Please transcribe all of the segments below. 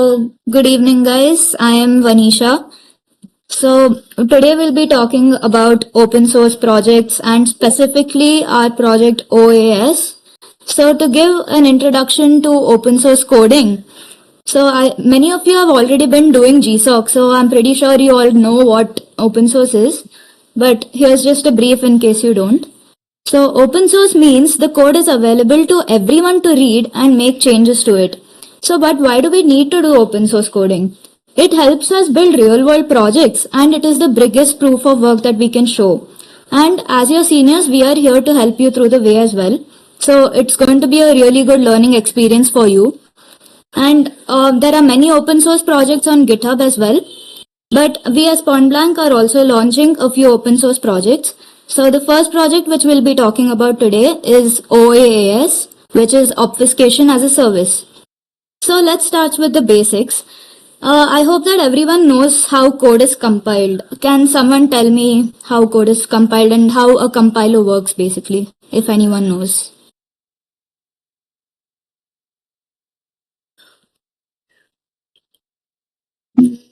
Good evening, guys. I am Vanisha. So, today we'll be talking about open source projects and specifically our project OAS. So, to give an introduction to open source coding, many of you have already been doing GSOC, so I'm pretty sure you all know what open source is. But here's just a brief in case you don't. So, open source means the code is available to everyone to read and make changes to it. So, but why do we need to do open source coding? It helps us build real world projects and it is the biggest proof of work that we can show. And as your seniors, we are here to help you through the way as well. So, it's going to be a really good learning experience for you. And there are many open source projects on GitHub as well. But we as Point Blank are also launching a few open source projects. So the first project which we'll be talking about today is OAS, which is Obfuscation as a Service. So let's start with the basics. I hope that everyone knows how code is compiled. Can someone tell me how code is compiled and how a compiler works basically, if anyone knows?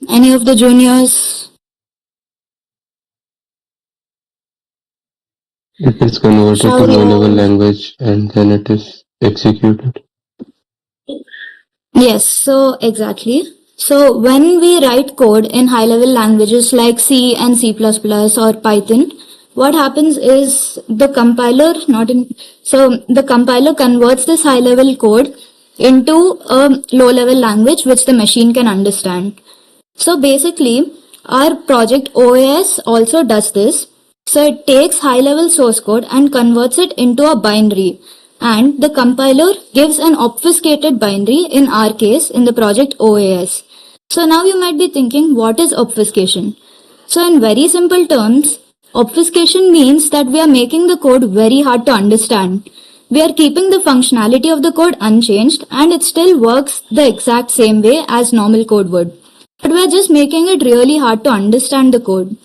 Any of the juniors? It is converted to low-level language and then it is executed. Yes, so exactly. So when we write code in high-level languages like C and C++ or Python, what happens is the compiler converts this high-level code into a low-level language which the machine can understand. So basically, our project OAS also does this. So it takes high-level source code and converts it into a binary. And the compiler gives an obfuscated binary, in our case, in the project OAS. So now you might be thinking, what is obfuscation? So in very simple terms, obfuscation means that we are making the code very hard to understand. We are keeping the functionality of the code unchanged and it still works the exact same way as normal code would. But we're just making it really hard to understand the code.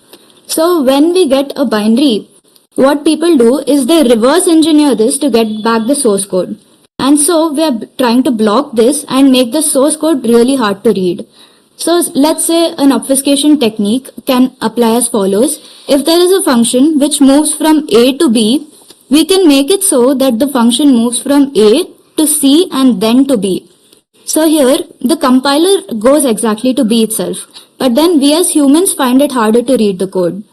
So when we get a binary, what people do is they reverse engineer this to get back the source code. And so we are trying to block this and make the source code really hard to read. So let's say an obfuscation technique can apply as follows. If there is a function which moves from A to B, we can make it so that the function moves from A to C and then to B. So here the compiler goes exactly to B itself, but then we as humans find it harder to read the code.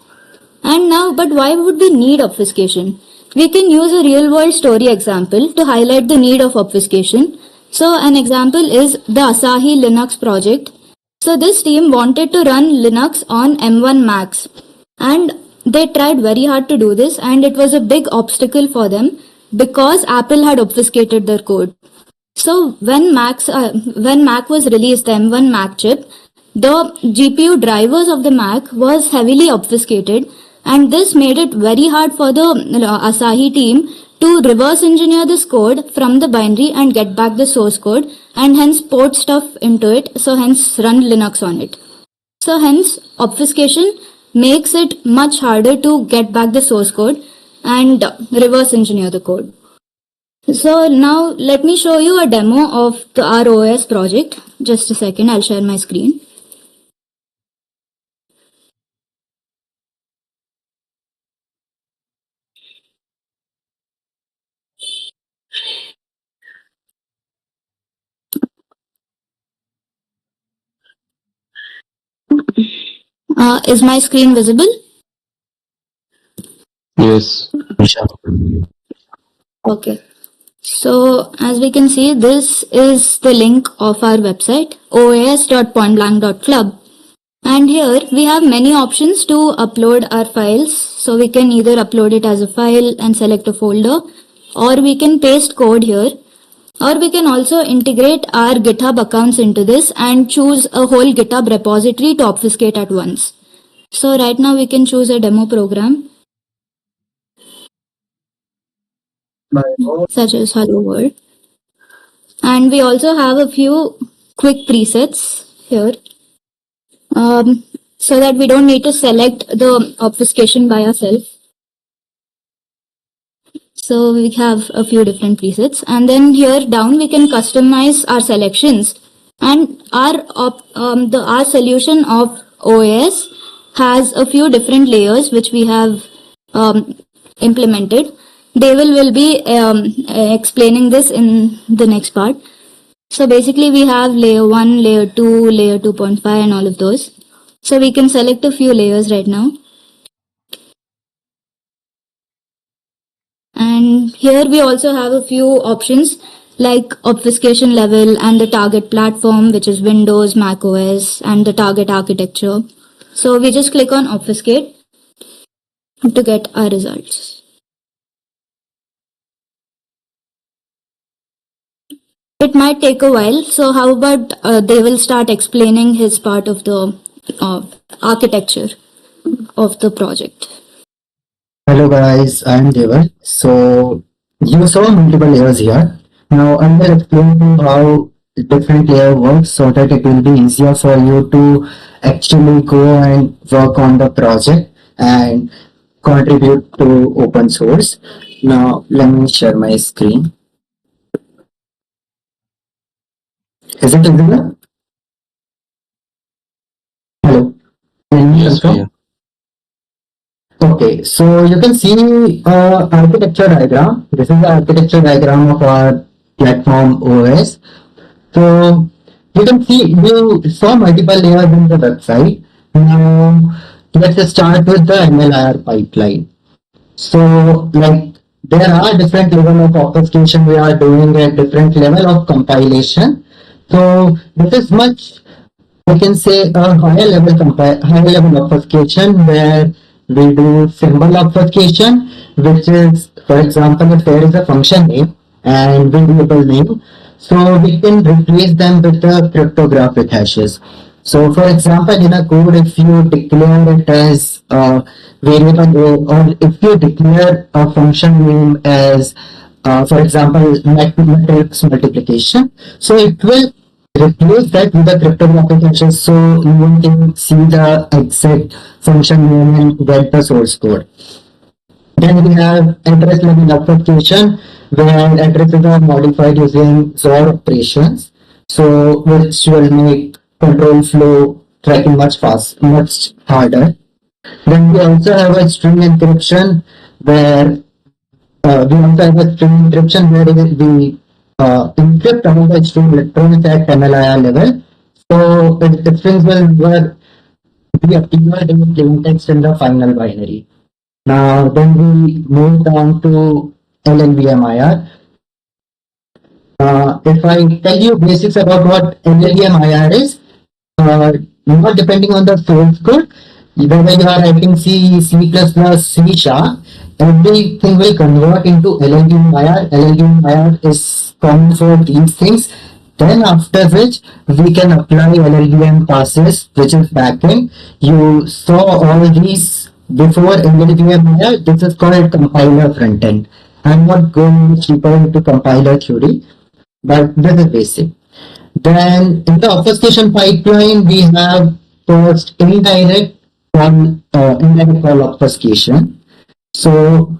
And now, but why would we need obfuscation? We can use a real world story example to highlight the need of obfuscation. So an example is the Asahi Linux project. So this team wanted to run Linux on M1 Macs and they tried very hard to do this and it was a big obstacle for them because Apple had obfuscated their code. So when Mac was released, the M1 Mac chip, the GPU drivers of the Mac was heavily obfuscated and this made it very hard for the Asahi team to reverse engineer this code from the binary and get back the source code and hence port stuff into it, so hence run Linux on it. So hence obfuscation makes it much harder to get back the source code and reverse engineer the code. So now let me show you a demo of the ROS project. Just a second, I'll share my screen. Is my screen visible? Yes. Okay. So as we can see, this is the link of our website, oas.pointblank.club. And here we have many options to upload our files. So we can either upload it as a file and select a folder, or we can paste code here, or we can also integrate our GitHub accounts into this and choose a whole GitHub repository to obfuscate at once. So right now we can choose a demo program such as Hello World. And we also have a few quick presets here so that we don't need to select the obfuscation by ourselves. So we have a few different presets and then here down we can customize our selections And our solution of OS has a few different layers which we have implemented. Deval will be explaining this in the next part. So basically we have layer 1, layer 2, layer 2.5 and all of those. So we can select a few layers right now. And here we also have a few options like obfuscation level and the target platform, which is Windows, Mac OS, and the target architecture. So we just click on obfuscate to get our results. It might take a while. So how about they will start explaining his part of the architecture of the project. Hello guys, I am Deval. So you saw multiple layers here. Now I will explain you how different layer works so that it will be easier for you to actually go and work on the project and contribute to open source. Now let me share my screen. Is it visible? Hello. Can you Yes, confirm? yeah. Okay, so you can see architecture diagram. This is the architecture diagram of our platform OS. So you can see you saw multiple layers in the website. Now let's start with the MLIR pipeline. So like there are different level of obfuscation we are doing at different level of compilation. So this is much I can say a higher level obfuscation where we do symbol obfuscation, which is, for example, if there is a function name and variable name, so we can replace them with the cryptographic hashes. So, for example, in a code, if you declare it as a variable name, or if you declare a function name as, for example, matrix multiplication, so it will replace that with a cryptographic hashes so you can see the exact function name and get the source code. Then we have address level application where addresses are modified using XOR operations, so which will make control flow tracking much harder. Then we also have a string encryption where we also have a string encryption where we encrypt all the string electrons at MLIR level. So the strings will never be appeared in plain text in the final binary. Now then we move down to LLVMIR. If I tell you basics about what LLVMIR is, not depending on the source code, whether you are writing C, C++, C sharp, everything will convert into LLVMIR. LLVMIR is common for these things. Then after which we can apply LLVM passes, which is backend. You saw all these before LLVMIR. This is called compiler frontend. I'm not going deeper into compiler theory, but this is basic. Then in the obfuscation pipeline, we have first indirect call obfuscation. So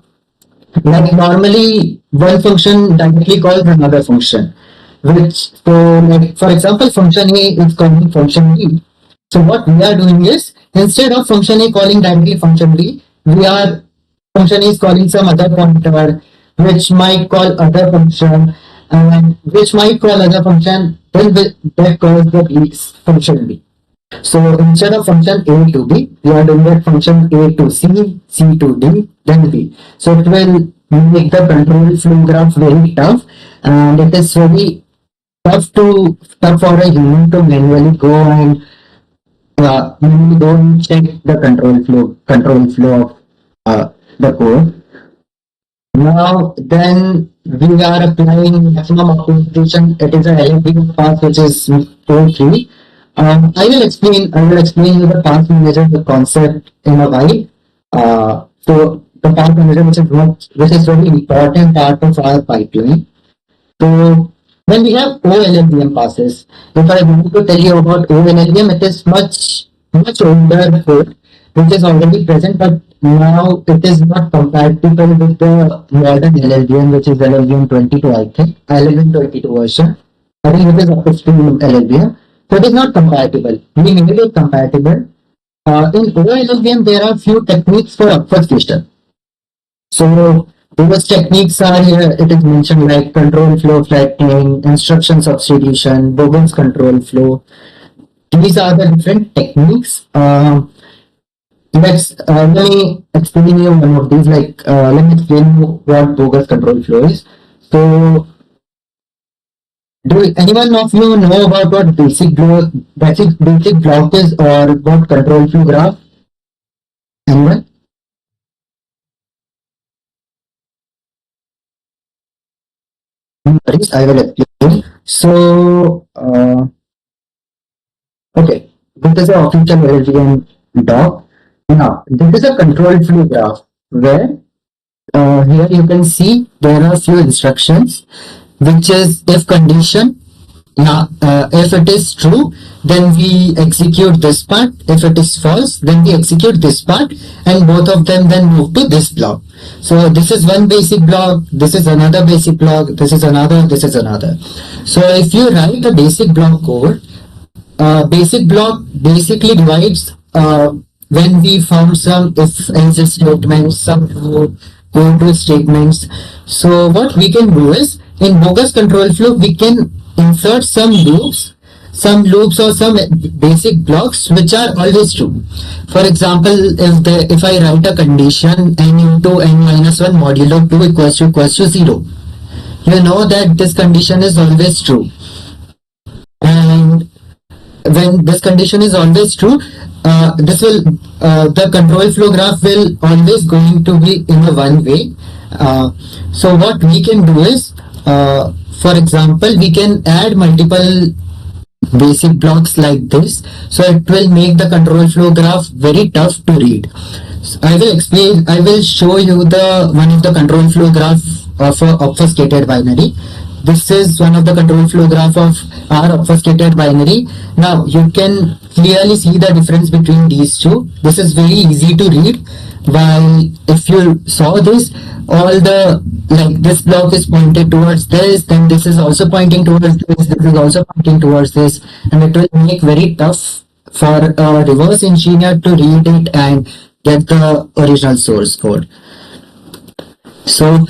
like normally one function directly calls another function, which so like for example function A is calling function B. So what we are doing is instead of function A calling directly function B, we are function A is calling some other pointer which might call other function and which might call other function then that calls the B function B. So instead of function A to B, we are doing that function A to C, C to D, then B. So it will make the control flow graph very tough, and it is very tough for a human to manually go and check the control flow of the code. Now then we are applying maximum optimization. It is a LFD path which is 4.3. I will explain you the path manager the concept in a while. So the path manager which is very important part of our pipeline. So when we have OLLVM passes, if I want to tell you about OLLVM, it is much older code which is already present, but now it is not compatible with the modern LLVM, which is LLVM 22, I think, LLVM 22 version. I think it is upstream LLVM. So it is not compatible. We made it compatible. In OLLVM, there are few techniques for obfuscation. So those techniques are here. It is mentioned like control flow flattening, instruction substitution, Bogle's control flow. These are the different techniques. Let me explain you one of these. Let me explain you what bogus control flow is. So, do anyone of you know about what basic block is, or what control flow graph? Anyone? No worries, I will explain. So, okay, this is an official LLVM doc. Now, this is a control flow graph where here you can see there are few instructions, which is if condition. Now, if it is true, then we execute this part. If it is false, then we execute this part, and both of them then move to this block. So this is one basic block, this is another basic block, this is another, this is another. So if you write a basic block code, basic block basically divides when we found some if else statements, some go to statements. So what we can do is in bogus control flow we can insert some loops or some basic blocks which are always true. For example, if I write a condition n into n minus 1 modulo 2 equals to 0, you know that this condition is always true. And when this condition is always true, the control flow graph will always going to be in a one way. So what we can do is, for example, we can add multiple basic blocks like this, so it will make the control flow graph very tough to read. So I will show you the one of the control flow graph of a obfuscated binary. This is one of the control flow graph of our obfuscated binary. Now you can clearly see the difference between these two. This is very easy to read. While if you saw this, all the this block is pointed towards this, then this is also pointing towards this is also pointing towards this, and it will make very tough for a reverse engineer to read it and get the original source code. So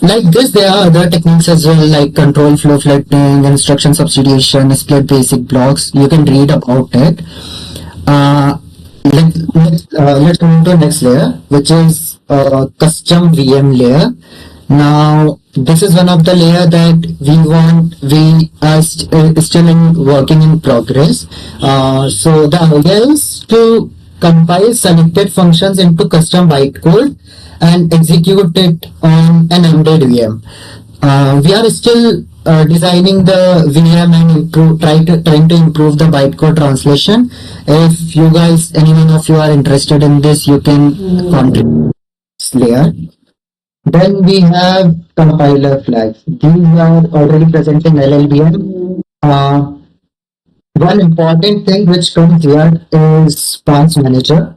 like this, there are other techniques as well, like control flow flattening, instruction substitution, split basic blocks. You can read about it. Let's move to the next layer, which is custom VM layer. Now this is one of the layer that we are still working in progress. So the idea is to compile selected functions into custom bytecode and execute it on an embedded VM. We are still designing the VM and trying to improve the bytecode translation. If you guys, anyone of you are interested in this, you can contribute this layer. Then we have compiler flags. These are already present in LLVM. One important thing which comes here is pass manager,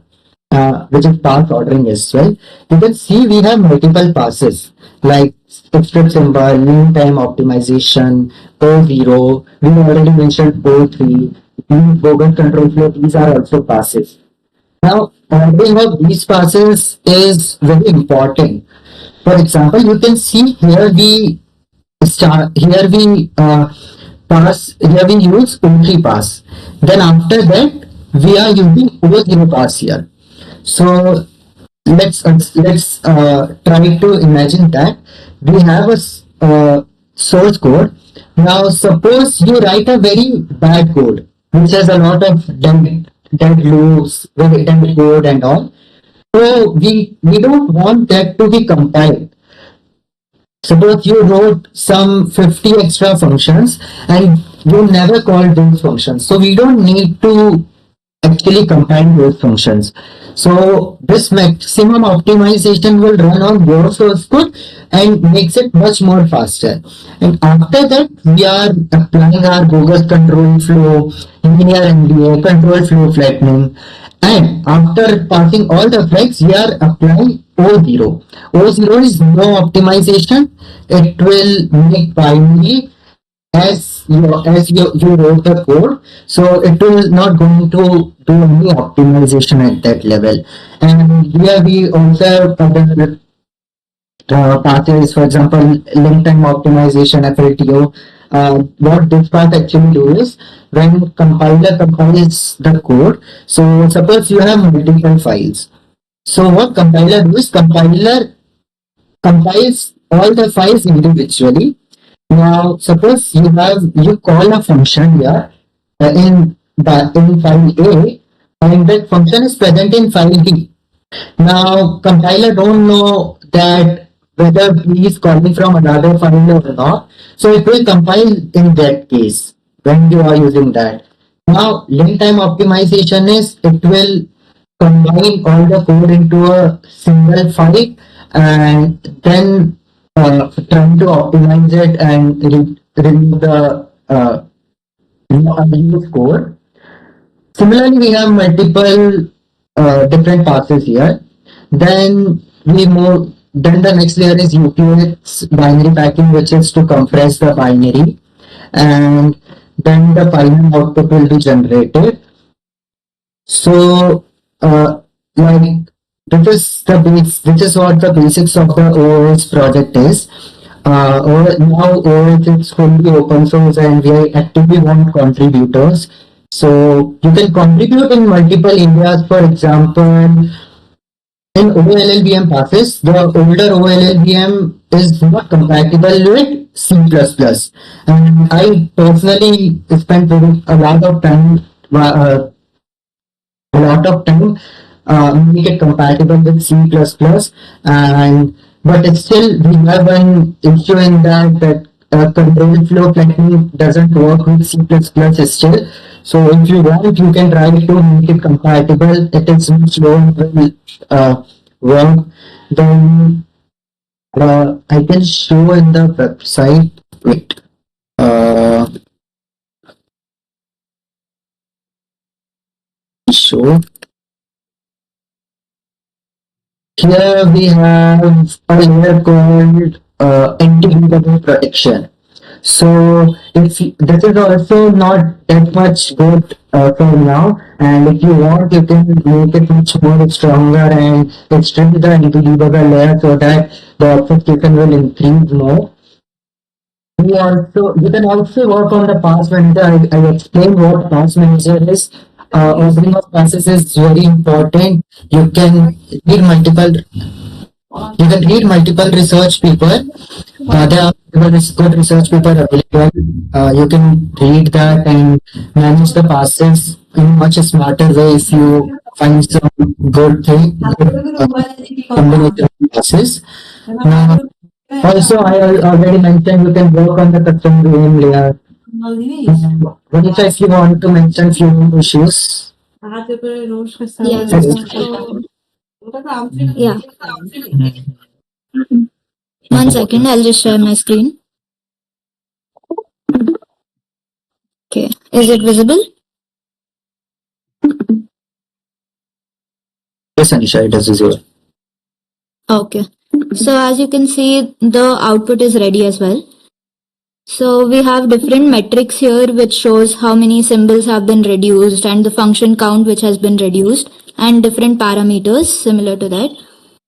which is pass ordering as well. You can see we have multiple passes like script symbol, mean time optimization, O0. We already mentioned O3, bogus control flow. These are also passes. Now, ordering of these passes is very important. For example, you can see here we use O3 pass. Then after that we are using O0 pass here. So let's try to imagine that we have a source code. Now suppose you write a very bad code which has a lot of dead loops, very dead code and all. So we don't want that to be compiled. Suppose you wrote some 50 extra functions and you never called those functions. So we don't need to actually compile those functions. So this maximum optimization will run on your source code and makes it much more faster. And after that, we are applying our bogus control flow, linear MDA, control flow flattening. And after passing all the flags, we are applying O0. O0 is no optimization. It will make binary you wrote the code, so it will not going to do any optimization at that level. And here we also have other pathways, for example, link time optimization, FLTO. What this path actually do is when compiler compiles the code. So suppose you have multiple files. So what compiler do is compiler compiles all the files individually. Now, suppose you call a function here in file A, and that function is present in file B. Now, compiler don't know that whether he is calling from another file or not. So it will compile in that case when you are using that. Now, link time optimization is it will combine all the code into a single file and then trying to optimize it and remove the unused code. Similarly, we have multiple different passes here. Then we move. Then the next layer is UQX binary packing, which is to compress the binary, and then the final output will be generated. So, like this is what the basics of the OS project is. Now OS is fully open source, and we actively want contributors. So you can contribute in multiple areas. For example, in OLLVM passes, the older OLLVM is not compatible with C++. And I personally spent a lot of time make it compatible with C++, and but it's still we have an issue in that control flow planning doesn't work with C++ still. So if you want, you can try to make it compatible. It is much lower will work. Then I can show in the website. Wait. Show. Here we have a layer called anti-readable protection. So if this is also not that much good for now, and if you want, you can make it much more stronger and extend the anti-debugger layer so that the obfuscation will increase more. You can also work on the pass manager. I explained what pass manager is. Opening of passes is very important. Read multiple you can read multiple research paper. There are good research paper available. You can read that and manage the passes in a much smarter way if you find some good combination of passes. Now, also, I already mentioned you can work on the custom game layer. Vanessa, if you want to mention few issues. Yeah. Yeah. 1 second, I'll just share my screen. Okay. Is it visible? Yes, Anisha, it is visible. Okay. So as you can see, the output is ready as well. So we have different metrics here which shows how many symbols have been reduced and the function count which has been reduced and different parameters similar to that.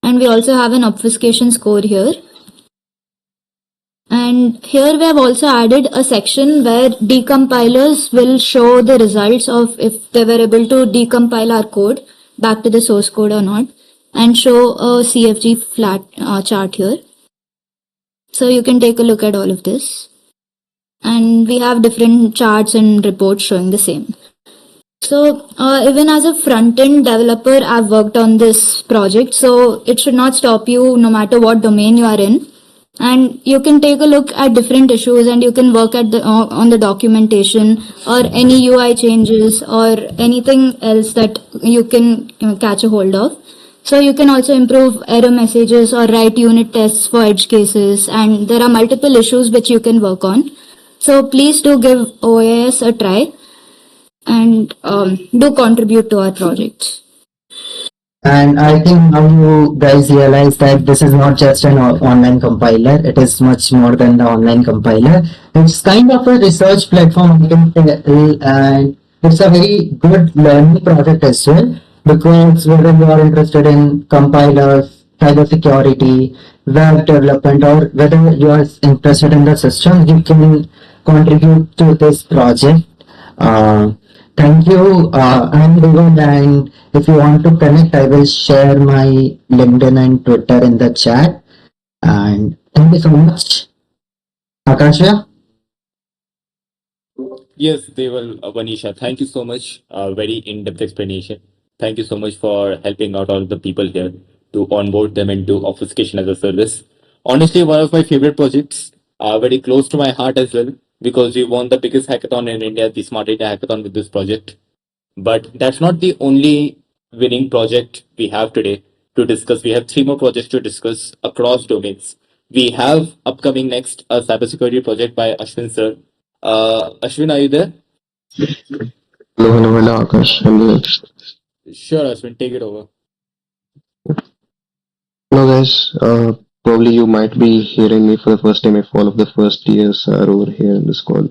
And we also have an obfuscation score here. And here we have also added a section where decompilers will show the results of if they were able to decompile our code back to the source code or not, and show a CFG flat chart here. So you can take a look at all of this. And we have different charts and reports showing the same. So even as a front-end developer, I've worked on this project, so it should not stop you no matter what domain you are in. And you can take a look at different issues and you can work at on the documentation or any UI changes or anything else that you can catch a hold of. So you can also improve error messages or write unit tests for edge cases, and there are multiple issues which you can work on. So please do give OAS a try and do contribute to our project. And I think now you guys realize that this is not just an online compiler, it is much more than the online compiler. It's kind of a research platform, I can tell, and it's a very good learning project as well. Because whether you are interested in compilers, cybersecurity, web development, or whether you are interested in the system, you can contribute to this project. Uh, Thank you. I'm Devon, and if you want to connect, I will share my LinkedIn and Twitter in the chat. And thank you so much, Akashya. Yes, they will, Vanisha. Thank you so much. Very in-depth explanation. Thank you so much for helping out all the people here to onboard them into obfuscation as a service. Honestly, one of my favorite projects, very close to my heart as well, because we won the biggest hackathon in India, the Smart India Hackathon, with this project. But that's not the only winning project we have today to discuss. We have three more projects to discuss across domains. We have upcoming next a cybersecurity project by Ashwin sir. Ashwin, are you there? Hello, hello, hello, Akash. Hello. Sure, Ashwin, take it over. Hello, guys. Probably you might be hearing me for the first time if all of the first years are over here in this call.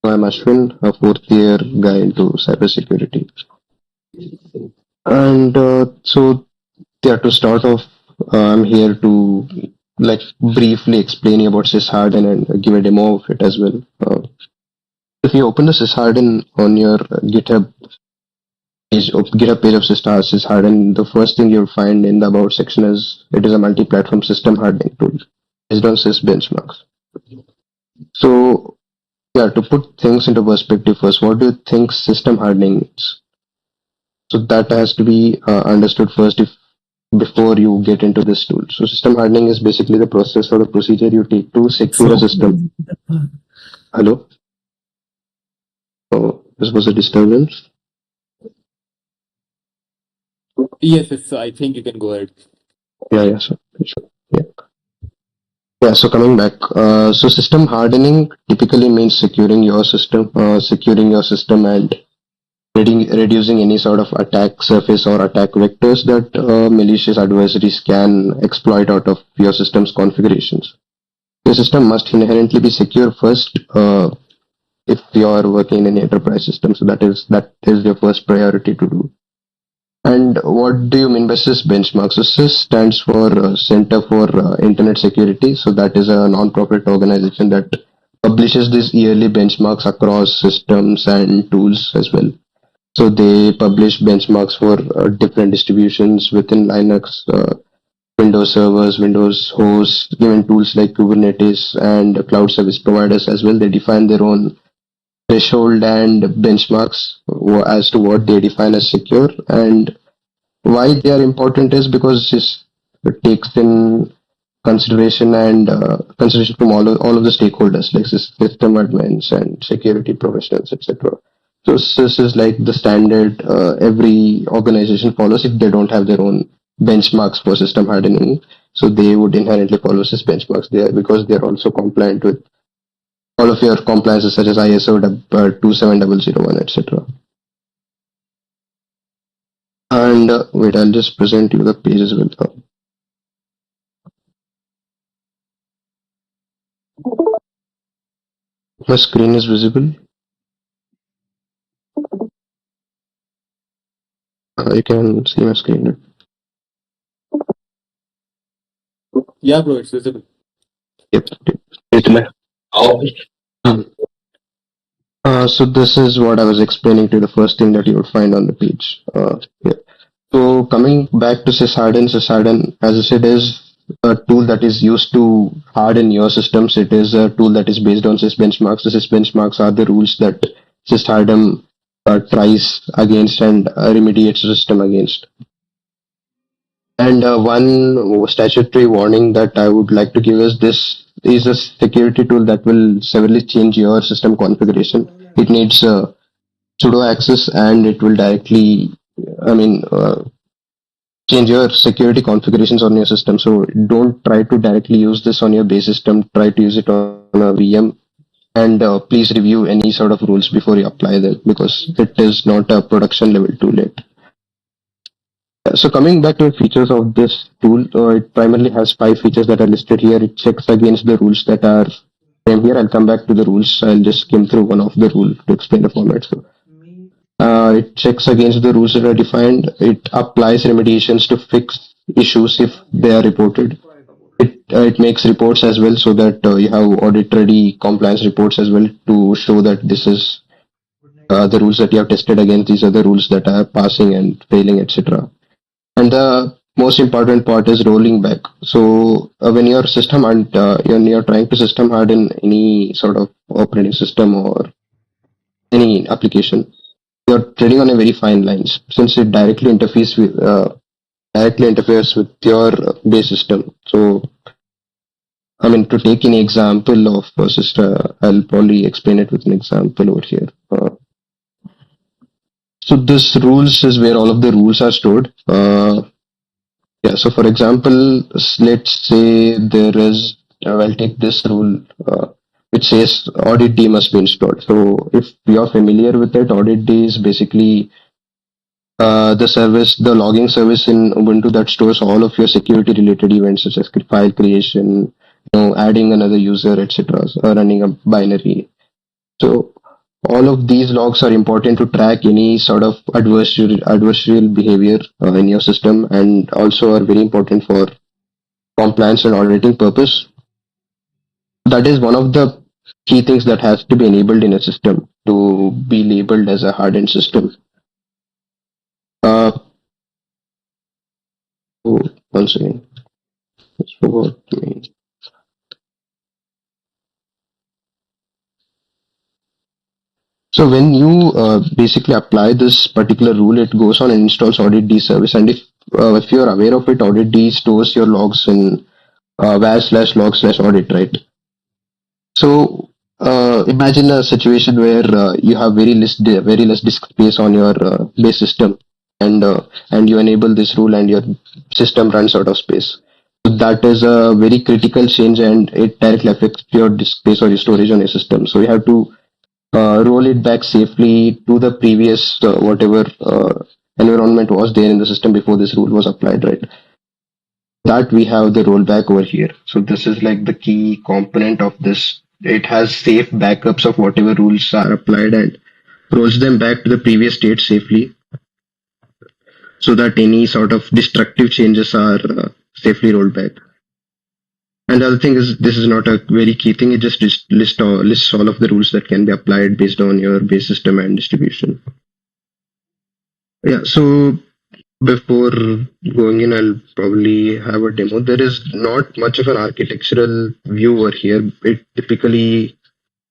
So I'm Ashwin, a fourth year guy into cybersecurity. And yeah, to start off, I'm here to like briefly explain you about Sysharden and give a demo of it as well. If you open the Sysharden on your GitHub page of Sysharden, the first thing you'll find in the About section is it is a multi-platform system hardening tool based on Sys benchmarks. So yeah, to put things into perspective first, what do you think system hardening is? So that has to be understood first if before you get into this tool. So system hardening is basically the process or the procedure you take to secure a system. Hello? Oh, this was a disturbance. Yes, yes, I think you can go ahead. Yeah, sure. Yeah. Yeah, so coming back, so system hardening typically means securing your system and reducing any sort of attack surface or attack vectors that malicious adversaries can exploit out of your system's configurations. Your system must inherently be secure first if you are working in an enterprise system. So that is your first priority to do. And what do you mean by SIS benchmark? So SIS stands for Center for Internet Security. So that is a non-profit organization that publishes these yearly benchmarks across systems and tools as well. So they publish benchmarks for different distributions within Linux, Windows servers, Windows hosts, even tools like Kubernetes and cloud service providers as well. They define their own threshold and benchmarks as to what they define as secure. And why they are important is because it takes in consideration and consideration from all of the stakeholders like system admins and security professionals, etc. So this is like the standard every organization follows if they don't have their own benchmarks for system hardening. So they would inherently follow this benchmarks there because they're also compliant with all of your compliances such as ISO 27001, etc. And wait, I'll just present you the page as well. My screen is visible. You can see my screen. Yeah, bro, it's visible. Yep. Um, so this is what I was explaining to you, the first thing that you would find on the page. Yeah. So coming back to Sysharden, as I said, is a tool that is used to harden your systems. It is a tool that is based on Sys benchmarks. The Sys benchmarks are the rules that Sysharden tries against and remediates the system against. And one statutory warning that I would like to give is this is a security tool that will severely change your system configuration. It needs sudo access and it will directly, I mean, change your security configurations on your system. So don't try to directly use this on your base system. Try to use it on a VM. And please review any sort of rules before you apply them because it is not a production level tool yet. So coming back to the features of this tool, it primarily has 5 features that are listed here. It checks against the rules that are same here. I'll come back to the rules. I'll just skim through one of the rule to explain the format. So it checks against the rules that are defined. It applies remediations to fix issues if they are reported. It makes reports as well, so that you have audit ready compliance reports as well to show that this is the rules that you have tested against. These are the rules that are passing and failing, etc. And the most important part is rolling back. So when your system and when you're trying to system harden any sort of operating system or any application, you're treading on a very fine lines since it directly interferes with your base system. So I mean, to take an example of a system, I'll probably explain it with an example over here. So this rules is where all of the rules are stored. Yeah, so for example, let's say there is, I'll take this rule which says audit D must be installed. So if you're familiar with it, audit D is basically the logging service in Ubuntu that stores all of your security related events such as file creation, adding another user, etc., running a binary. So all of these logs are important to track any sort of adversarial behavior in your system, and also are very important for compliance and auditing purpose. That is one of the key things that has to be enabled in a system to be labeled as a hardened system. Uh, oh, Once again, let's forgot me. So when you basically apply this particular rule, it goes on and installs audit D service, and if you're aware of it, audit D stores your logs in var/log/audit, right? So imagine a situation where you have very less disk space on your base system, and you enable this rule, and your system runs out of space. So that is a very critical change, and it directly affects your disk space or your storage on your system. So you have to roll it back safely to the previous whatever environment was there in the system before this rule was applied, right? That we have the rollback over here. So this is like the key component of this. It has safe backups of whatever rules are applied and rolls them back to the previous state safely, so that any sort of destructive changes are safely rolled back. And the other thing is, this is not a very key thing. It just lists all of the rules that can be applied based on your base system and distribution. Yeah, so before going in, I'll probably have a demo. There is not much of an architectural view over here. It typically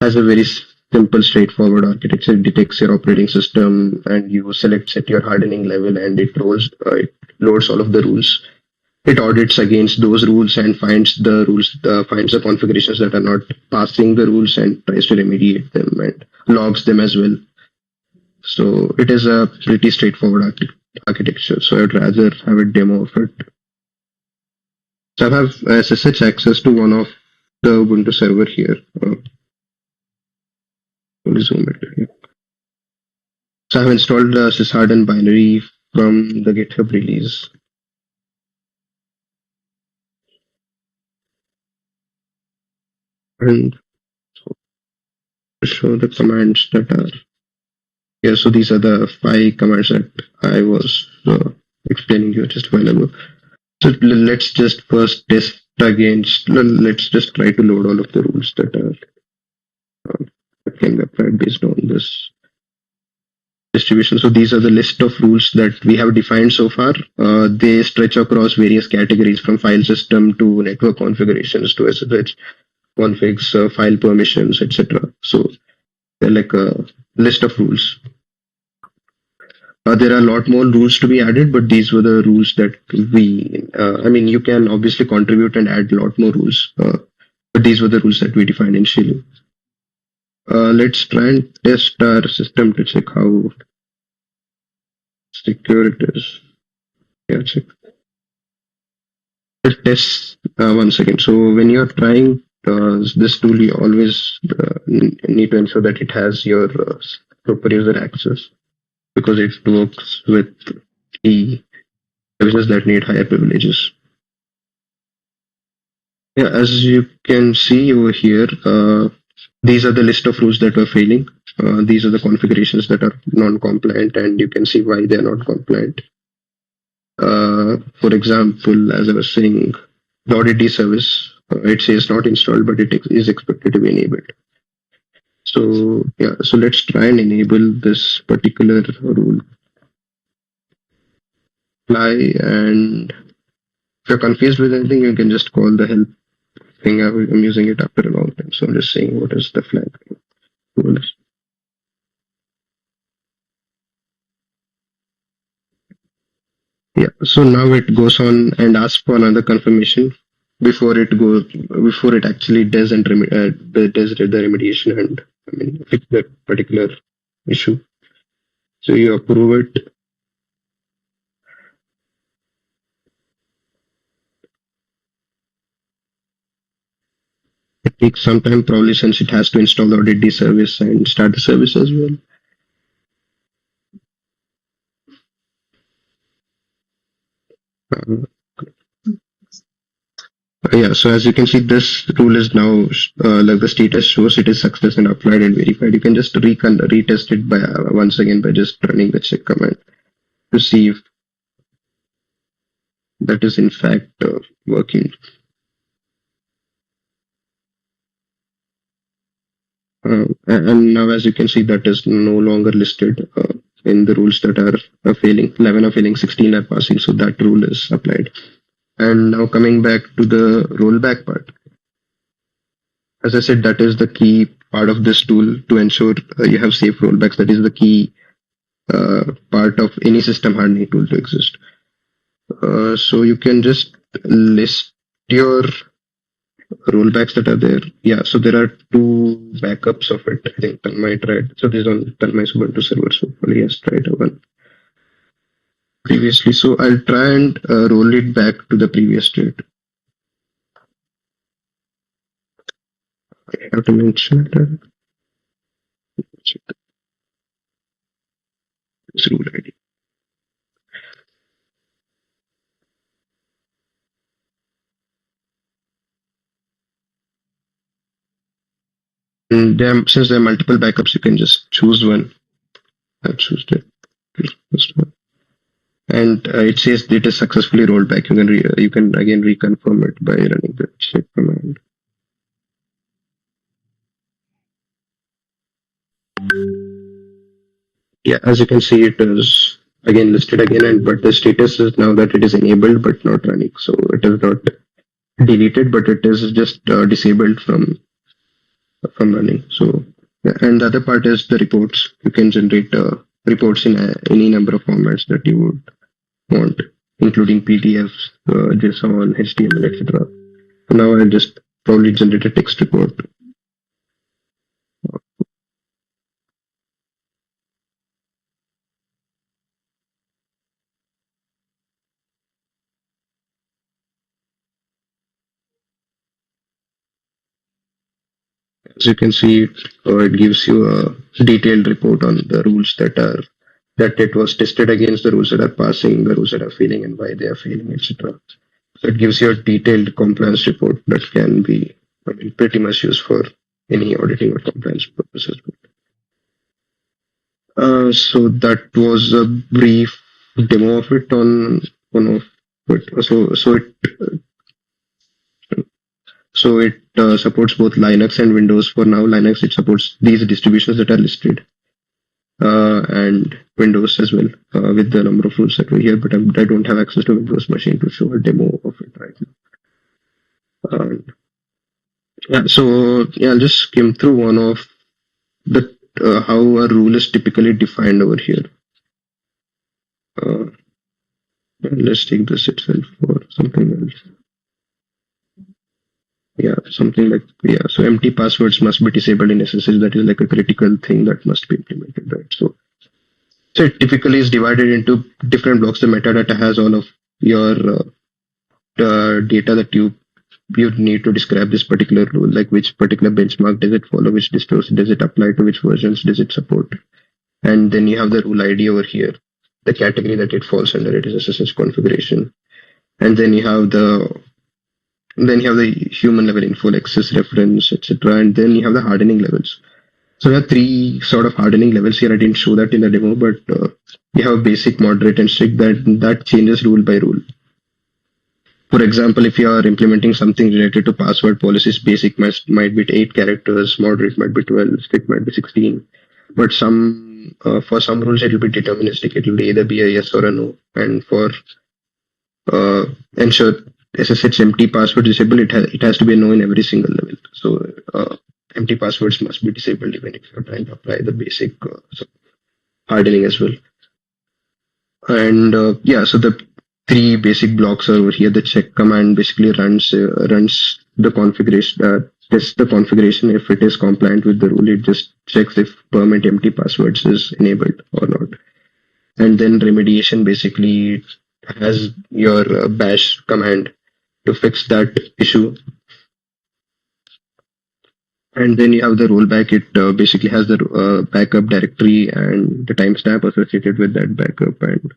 has a very simple, straightforward architecture. It detects your operating system, and you set your hardening level, and it loads all of the rules. It audits against those rules and finds the configurations that are not passing the rules and tries to remediate them and logs them as well. So it is a pretty straightforward architecture. So I'd rather have a demo of it. So I have SSH access to one of the Ubuntu server here. I'll zoom it here. So I've installed the sysharden binary from the GitHub release. And to show the commands that are here. So these are the 5 commands that I was explaining to you just a while ago. So let's just first test against, let's just try to load all of the rules that can be applied based on this distribution. So these are the list of rules that we have defined so far. They stretch across various categories from file system to network configurations to SSH configs, file permissions, etc. So they're like a list of rules. There are a lot more rules to be added, but these were the rules that you can obviously contribute and add a lot more rules, but these were the rules that we defined initially. Let's try and test our system to check how secure it is. Yeah, check. Let's test once again. So when you're trying this tool, you always need to ensure that it has your super user access, because it works with the services that need higher privileges. Yeah, as you can see over here, these are the list of rules that are failing. These are the configurations that are non-compliant, and you can see why they are not compliant. For example, as I was saying, the audit service, it says not installed, but it is expected to be enabled. So yeah, so let's try and enable this particular rule. Apply, and if you're confused with anything, you can just call the help thing. I'm using it after a long time, so I'm just saying what is the flag rule. Yeah, so now it goes on and asks for another confirmation before it actually does and does the remediation and fix that particular issue. So you approve it. It takes some time, probably, since it has to install the audit service and start the service as well. Yeah, so as you can see, this rule is now like the status shows it is success and applied and verified. You can just retest it by once again by just running the check command to see if that is in fact working. And now, as you can see, that is no longer listed in the rules that are failing. 11 are failing, 16 are passing, so that rule is applied. And now coming back to the rollback part. As I said, that is the key part of this tool to ensure you have safe rollbacks. That is the key part of any system hardening tool to exist. So you can just list your rollbacks that are there. Yeah, so there are two backups of it. I think Tanmay tried. So this is on Tanmay's Ubuntu server. So hopefully he has tried one previously. So I'll try and roll it back to the previous state. I have to mention that. Check this rule ID. And since there are multiple backups, you can just choose one. I choose the first one. And it says it is successfully rolled back. You can again reconfirm it by running the check command. Yeah, as you can see, it is again listed again, but the status is now that it is enabled but not running. So it is not deleted, but it is just disabled from running. So yeah, and the other part is the reports. You can generate reports in any number of formats that you would want, including PDFs, JSON, HTML, etc. So now I'll just probably generate a text report. As you can see, it gives you a detailed report on the rules that it was tested against, the rules that are passing, the rules that are failing, and why they are failing, etc. So it gives you a detailed compliance report that can be pretty much used for any auditing or compliance purposes. So that was a brief demo of it on one of it. So it supports both Linux and Windows. For now, Linux, it supports these distributions that are listed, and Windows as well, with the number of rules that were here. But I don't have access to Windows machine to show a demo of it right now. Yeah, so yeah, I'll just skim through one of the how a rule is typically defined over here. Let's take this itself for something else. Yeah, something like, yeah, so empty passwords must be disabled in SSH. That is like a critical thing that must be implemented, right? So it typically is divided into different blocks. The metadata has all of your data that you need to describe this particular rule, like which particular benchmark does it follow, which distros does it apply to, which versions does it support. And then you have the rule ID over here. the category that it falls under. It is SSH configuration. And then you have the human level info like sys reference, etc. And then you have the hardening levels. So we have three sort of hardening levels here. I didn't show that in the demo, but we have basic, moderate, and strict that changes rule by rule. For example, if you are implementing something related to password policies, basic might be 8 characters, moderate might be 12, strict might be 16. But for some rules, it will be deterministic. It will either be a yes or a no. And for ensure SSH empty password disable, it has to be a no in every single level. So empty passwords must be disabled even if you're trying to apply the basic hardening as well. And so the three basic blocks are over here. The check command basically runs the configuration, tests the configuration. If it is compliant with the rule, it just checks if permit empty passwords is enabled or not. And then remediation basically has your bash command to fix that issue. And then you have the rollback. It basically has the backup directory and the timestamp associated with that backup, and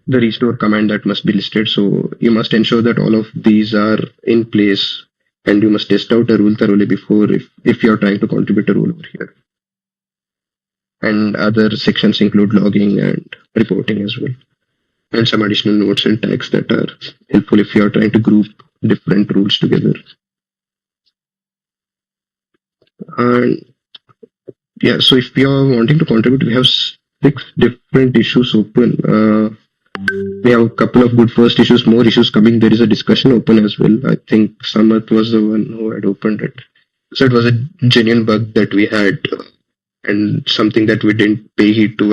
the restore command that must be listed. So you must ensure that all of these are in place, and you must test out a rule thoroughly before if you're trying to contribute a rule over here. And other sections include logging and reporting as well, and some additional notes and tags that are helpful if you're trying to group different rules together. And yeah, so if we are wanting to contribute, we have 6 different issues open. We have a couple of good first issues, more issues coming. There is a discussion open as well. I think Samarth was the one who had opened it. So it was a genuine bug that we had and something that we didn't pay heed to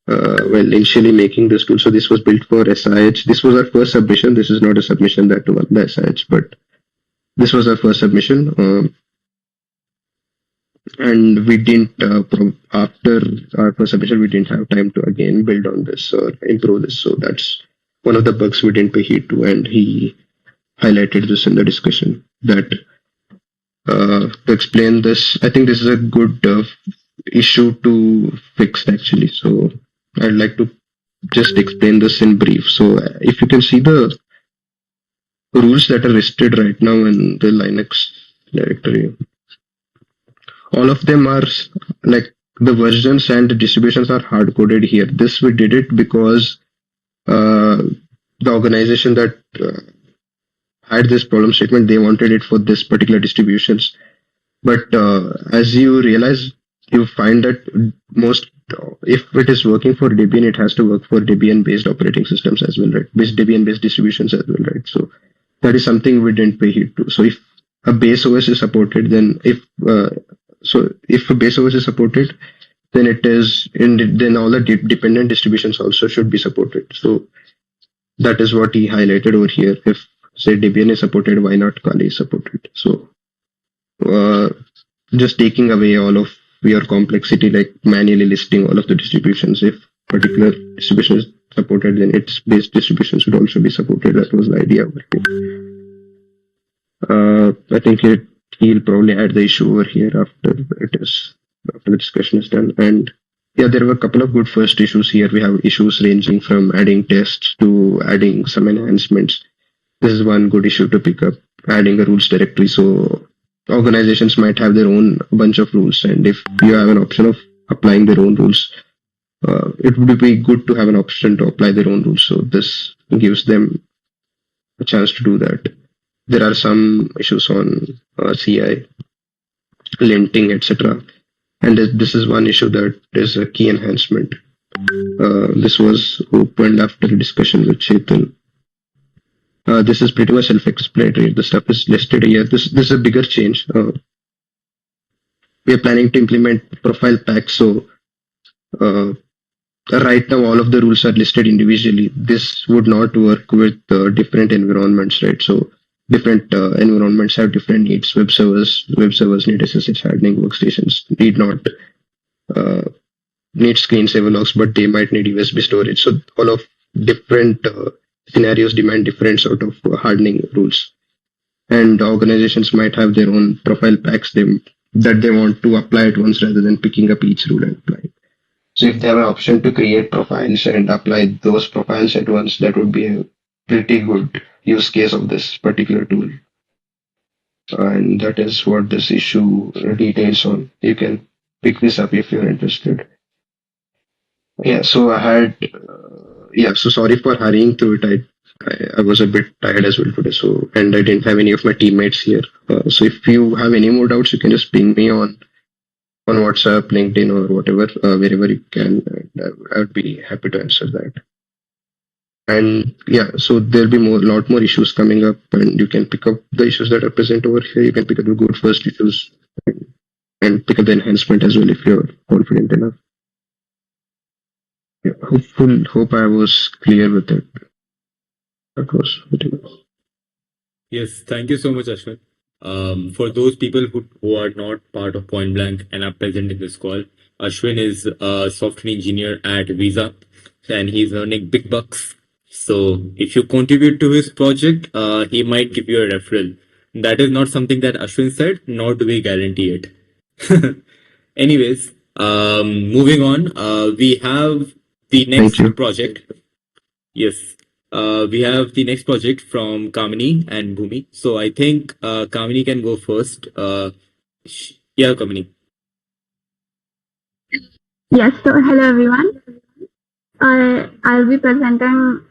well initially making this tool. So this was built for SIH. This was our first submission. This is not a submission that won the SIH, but this was our first submission. And we didn't, after our first submission, we didn't have time to again build on this or improve this. So that's one of the bugs we didn't pay heed to. And he highlighted this in the discussion that to explain this, I think this is a good issue to fix actually. So I'd like to just explain this in brief. So if you can see the rules that are listed right now in the Linux directory, all of them are like the versions and the distributions are hard coded here. This we did it because the organization that had this problem statement, they wanted it for this particular distributions. But as you realize, you find that if it is working for Debian, it has to work for Debian based operating systems as well, right? Debian based distributions as well, right? So that is something we didn't pay heed to. So if a base OS is supported, then if a base OS is supported, then then all the dependent distributions also should be supported. So that is what he highlighted over here. If say Debian is supported, why not Kali is supported? So just taking away all of your complexity, like manually listing all of the distributions. If particular distribution is supported, then its base distribution should also be supported. That was the idea over here. I think he'll probably add the issue over here after the discussion is done. And yeah, there were a couple of good first issues here. We have issues ranging from adding tests to adding some enhancements. This is one good issue to pick up, adding a rules directory. So organizations might have their own bunch of rules, and if you have an option of applying their own rules, it would be good to have an option to apply their own rules. So this gives them a chance to do that. There are some issues on CI, linting, etc. And this is one issue that is a key enhancement. This was opened after a discussion with Chetan. This is pretty much self-explanatory. The stuff is listed here. This is a bigger change. We are planning to implement profile packs. So right now, all of the rules are listed individually. This would not work with different environments, right? So different environments have different needs. Web servers need SSH hardening. Workstations need screensaver logs, but they might need USB storage. So all of different scenarios demand different sort of hardening rules, and organizations might have their own profile packs that they want to apply at once rather than picking up each rule and applying. So if they have an option to create profiles and apply those profiles at once, that would be a pretty good use case of this particular tool. And that is what this issue details on. You can pick this up if you're interested. Yeah, so I had, so sorry for hurrying through it. I was a bit tired as well today, so, and I didn't have any of my teammates here. So if you have any more doubts, you can just ping me on WhatsApp, LinkedIn, or whatever, wherever you can. And I would be happy to answer that. And yeah, so there'll be lot more issues coming up, and you can pick up the issues that are present over here. You can pick up the good first issues and pick up the enhancement as well if you're confident enough. Yeah, hope I was clear with it. That was pretty much. Yes, thank you so much, Ashwin. For those people who are not part of Point Blank and are present in this call, Ashwin is a software engineer at Visa and he's earning big bucks. So if you contribute to his project, he might give you a referral. That is not something that Ashwin said, nor do we guarantee it. Anyways, moving on, we have the Thank next you. project. Yes. We have the next project from Kamini and Bhumi. So I think Kamini can go first. Yeah, Kamini. Yes, so hello everyone. I'll be presenting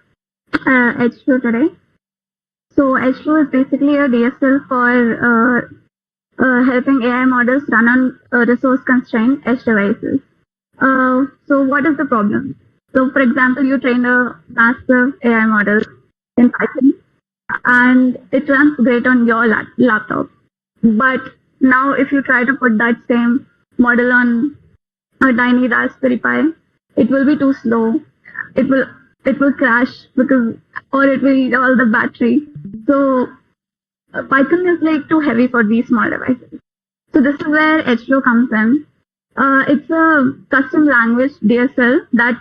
H2 today. So H2 is basically a DSL for helping AI models run on resource constrained edge devices. So what is the problem? So for example, you train a massive AI model in Python and it runs great on your laptop. But now if you try to put that same model on a tiny Raspberry Pi, it will be too slow. It will crash because, or it will eat all the battery. So Python is like too heavy for these small devices. So this is where HFlow comes in. It's a custom language DSL that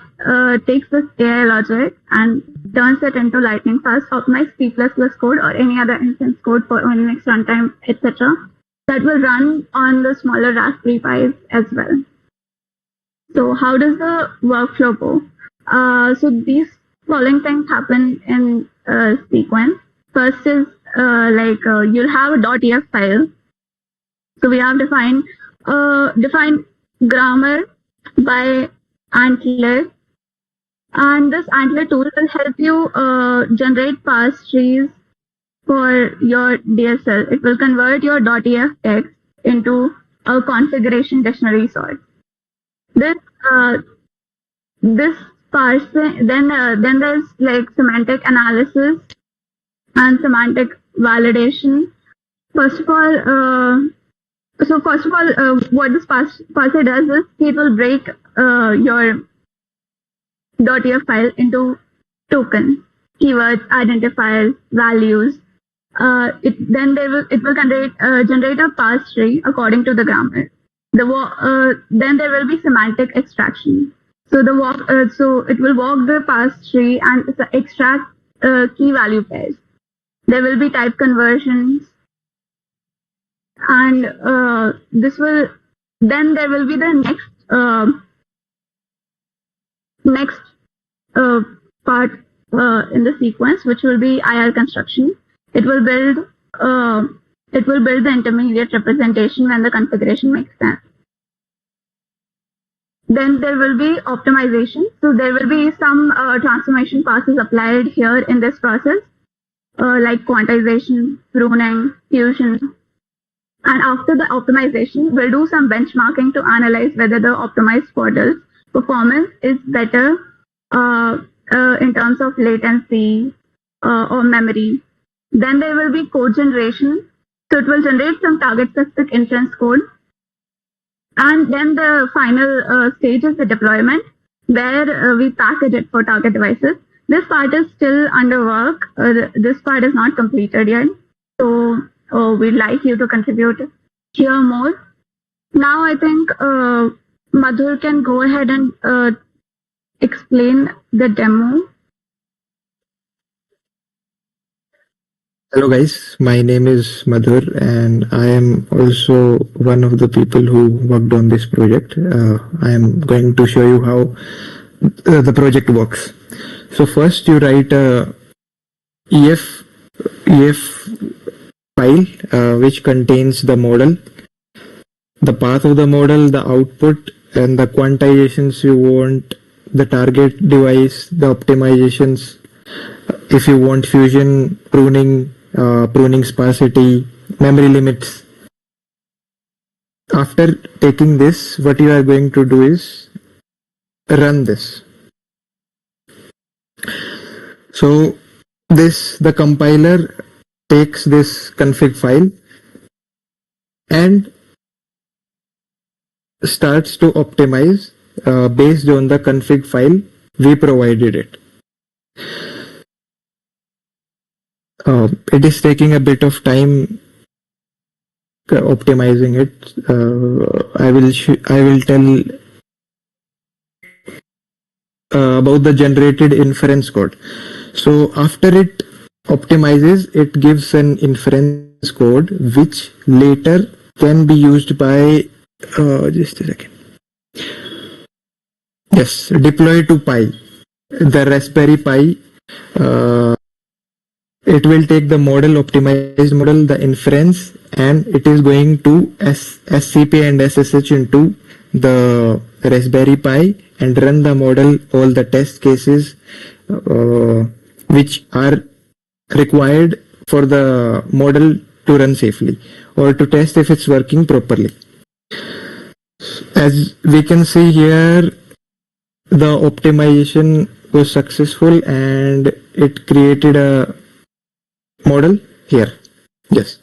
takes this AI logic and turns it into lightning fast, optimized C++ code or any other instance code for Linux runtime, etc. that will run on the smaller Raspberry Pis as well. So how does the workflow go? So these following things happen in sequence. First is you'll have a .ef file. So we have defined grammar by Antler, and this Antler tool will help you generate parse trees for your DSL. It will convert your .ef text into a configuration dictionary sort. This parsing, then there's like semantic analysis and semantic validation. First of all, what this parser does is it will break your .ef file into tokens, keywords, identifiers, values. It will generate a parse tree according to the grammar. Then there will be semantic extraction. So it will walk the parse tree and extract key value pairs. There will be type conversions, and then there will be the next part in the sequence, which will be IR construction. It will build the intermediate representation when the configuration makes sense. Then there will be optimization. So there will be some transformation passes applied here in this process, like quantization, pruning, fusion. And after the optimization, we'll do some benchmarking to analyze whether the optimized model's performance is better in terms of latency or memory. Then there will be code generation. So it will generate some target-specific inference code. And then the final stage is the deployment, where we package it for target devices. This part is still under work. This part is not completed yet. So we'd like you to contribute here more. Now I think Madhur can go ahead and explain the demo. Hello guys, my name is Madhur and I am also one of the people who worked on this project. I am going to show you how the project works. So first you write a EF file which contains the model, the path of the model, the output and the quantizations you want, the target device, the optimizations, if you want fusion, pruning sparsity, memory limits. After taking this, what you are going to do is run this. So the compiler takes this config file and starts to optimize based on the config file we provided it. It is taking a bit of time optimizing it. I will tell about the generated inference code. So after it optimizes, it gives an inference code which later can be used by just a second. Yes, deploy to Pi, the Raspberry Pi. It will take the model, optimized model, the inference, and it is going to SCP and SSH into the Raspberry Pi and run the model, all the test cases which are required for the model to run safely or to test if it's working properly. As we can see here, the optimization was successful and it created a model here. Yes.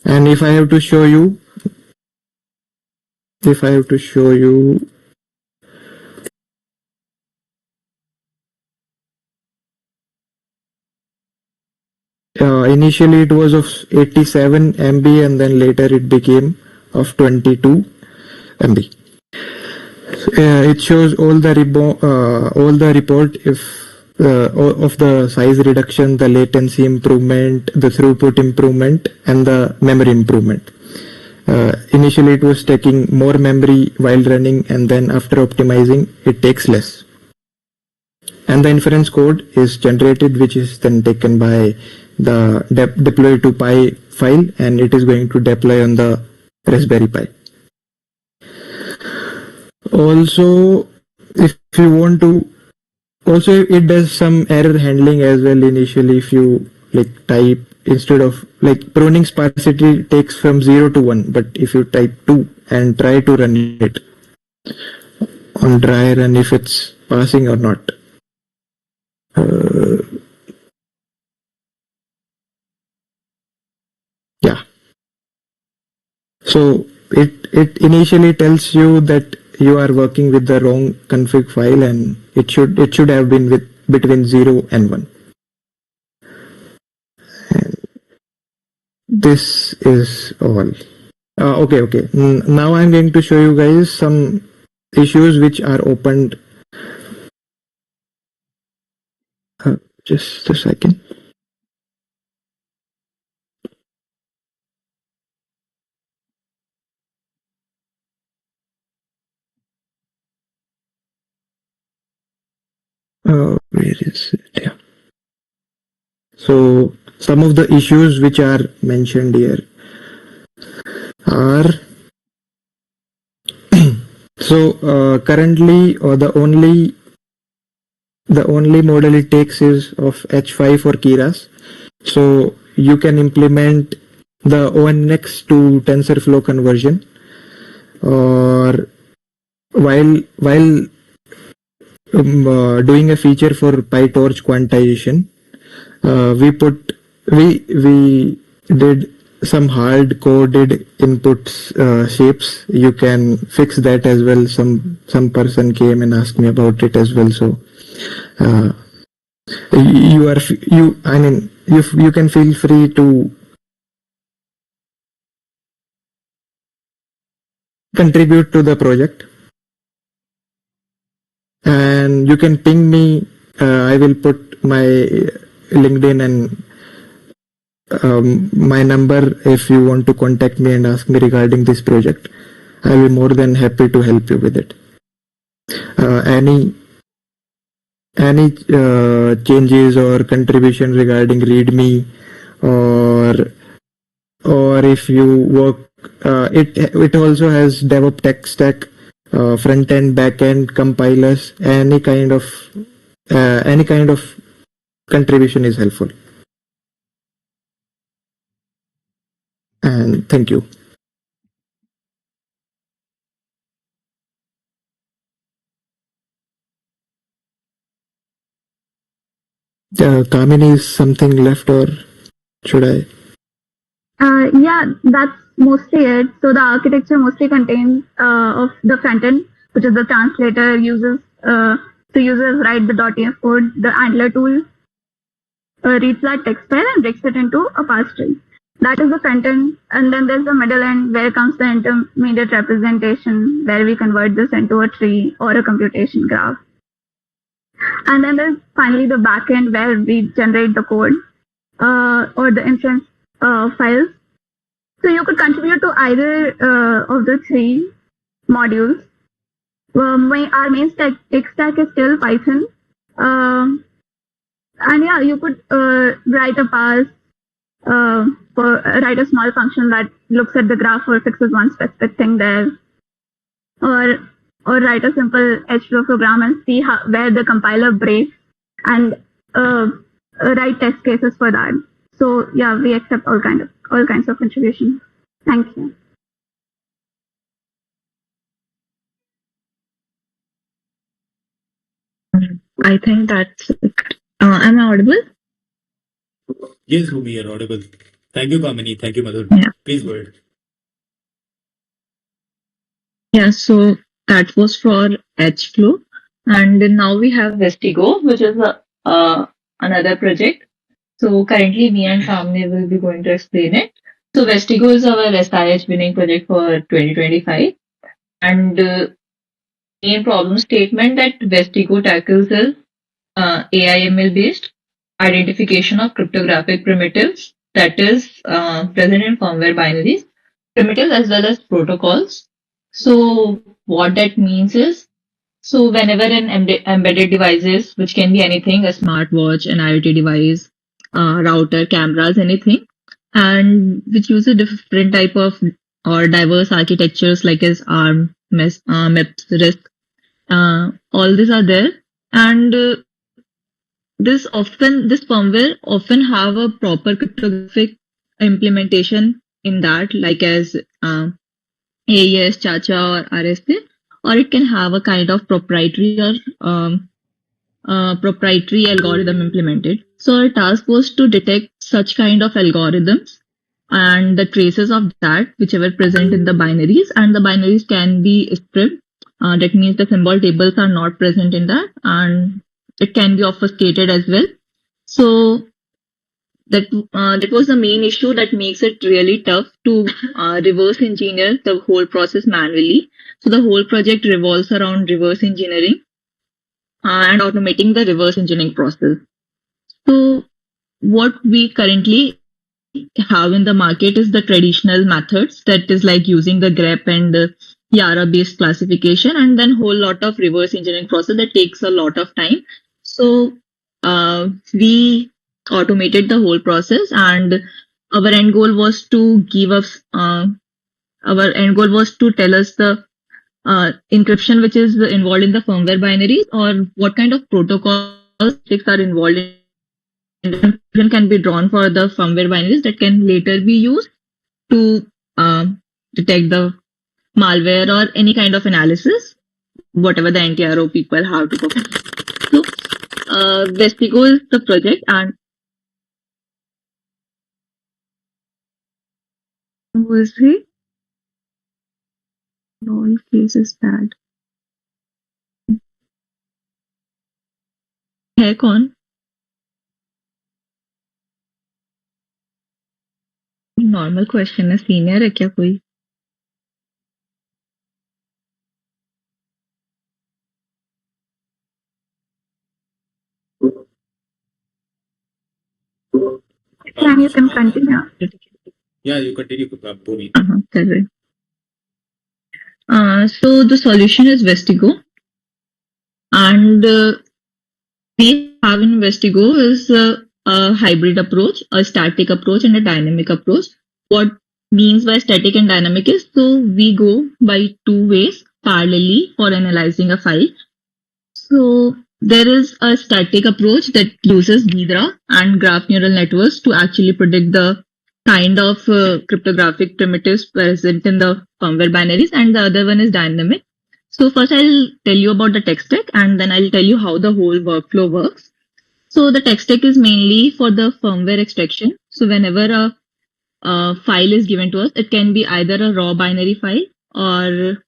And if I have to show you initially it was of 87 MB and then later it became of 22 MB. It shows all the report if of the size reduction, the latency improvement, the throughput improvement, and the memory improvement. Initially, it was taking more memory while running, and then after optimizing, it takes less. And the inference code is generated, which is then taken by the deploy to Pi file, and it is going to deploy on the Raspberry Pi. Also, if you want to, also it does some error handling as well initially. If you like type, instead of like pruning sparsity takes from 0 to 1, but if you type 2 and try to run it on dry run, if it's passing or not. Yeah. So it initially tells you that you are working with the wrong config file and it should have been with between 0 and 1. And this is all. Okay. Now I'm going to show you guys some issues which are opened. Just a second. Where is it? Yeah. So some of the issues which are mentioned here are so currently the only model it takes is of H5 for Keras. So you can implement the ONX to TensorFlow conversion, or while doing a feature for PyTorch quantization, we did some hard coded inputs shapes. You can fix that as well. Some person came and asked me about it as well. So you can feel free to contribute to the project, and you can ping me. I will put my LinkedIn and my number if you want to contact me and ask me regarding this project. I'll be more than happy to help you with it. Any changes or contribution regarding README, or if you work, it also has DevOps tech stack, front end, back end, compilers. Any kind of contribution is helpful. And thank you. Kamini, is something left or should I? Yeah, that's mostly it. So the architecture mostly contains of the front end, which is the translator uses so users write the .env code. The handler tool reads that text file and breaks it into a parse string. That is the front end, and then there's the middle end where comes the intermediate representation where we convert this into a tree or a computation graph. And then there's finally the back end where we generate the code or the instance files. So you could contribute to either of the three modules. Our main tech stack is still Python. And yeah, you could write a parse, write a small function that looks at the graph or fixes one specific thing there, or write a simple HFlow program and see where the compiler breaks, and write test cases for that. So yeah, we accept all kinds of contributions. Thank you. I think that's it. Am I audible? Yes, Bhumi, you're audible. Thank you, Kamini. Thank you, Madhur. Yeah. Please go ahead. Yeah, so that was for HFlow. And then now we have Vestigo, which is another project. So currently me and Kamini will be going to explain it. So Vestigo is our SIH winning project for 2025. And main problem statement that Vestigo tackles is AI/ML based identification of cryptographic primitives that is present in firmware binaries, primitives as well as protocols. So what that means is, so whenever an embedded devices, which can be anything, a smartwatch, an IoT device, router, cameras, anything, and which use a different type of or diverse architectures like as ARM, MIPS, RISC, all these are there, and this firmware often have a proper cryptographic implementation in that, like as AES, Chacha, or RSA, or it can have a kind of proprietary algorithm implemented. So our task was to detect such kind of algorithms and the traces of that, whichever present in the binaries, and the binaries can be stripped. That means the symbol tables are not present in that, and it can be obfuscated as well. So that was the main issue that makes it really tough to reverse engineer the whole process manually. So the whole project revolves around reverse engineering and automating the reverse engineering process. So what we currently have in the market is the traditional methods, that is like using the grep and the Yara based classification, and then whole lot of reverse engineering process that takes a lot of time. So we automated the whole process, and our end goal was to give us our end goal was to tell us the encryption which is involved in the firmware binaries, or what kind of protocols are involved in encryption can be drawn for the firmware binaries that can later be used to detect the malware or any kind of analysis, whatever the NTRO people have to perform. So, Vestigo is the project, and who is he? No case is bad. है कौन? Normal question है, senior है क्या कोई? You can continue. Yeah, you continue, Bhumi. Correct. So the solution is Vestigo, and we have in Vestigo is a hybrid approach, a static approach, and a dynamic approach. What means by static and dynamic is, so we go by two ways parallelly for analyzing a file. So there is a static approach that uses Ghidra and graph neural networks to actually predict the kind of cryptographic primitives present in the firmware binaries, and the other one is dynamic. So first I'll tell you about the tech stack, and then I'll tell you how the whole workflow works. So the tech stack is mainly for the firmware extraction. So whenever a file is given to us, it can be either a raw binary file, or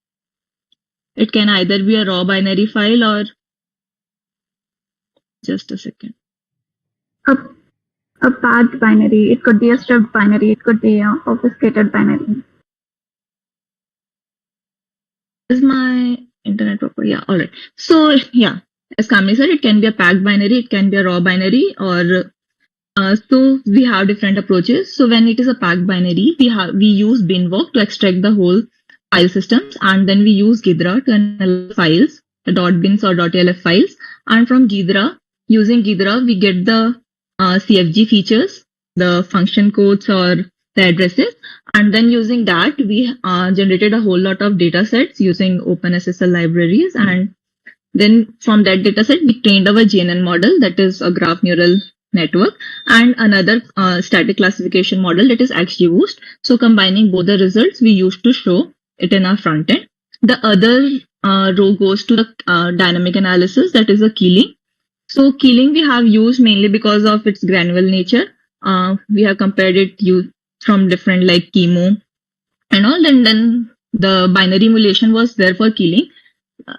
it can either be a raw binary file, or just a second. A path binary. It could be a stripped binary. It could be a obfuscated binary. Is my internet proper? Yeah, all right. So yeah, as Kamini said, it can be a packed binary, it can be a raw binary, or so we have different approaches. So when it is a packed binary, we use binwalk to extract the whole file systems, and then we use Ghidra to analyze files, the .bins or .elf files, and from Ghidra, using Ghidra, we get the CFG features, the function codes or the addresses, and then using that, we generated a whole lot of data sets using OpenSSL libraries, and then from that data set, we trained our GNN model, that is a graph neural network, and another static classification model, that is XGBoost. So combining both the results, we used to show it in our front end. The other row goes to the dynamic analysis, that is a Keeling. So Keeling we have used mainly because of its granular nature. We have compared it from different like chemo and all, and then the binary emulation was there for Keeling.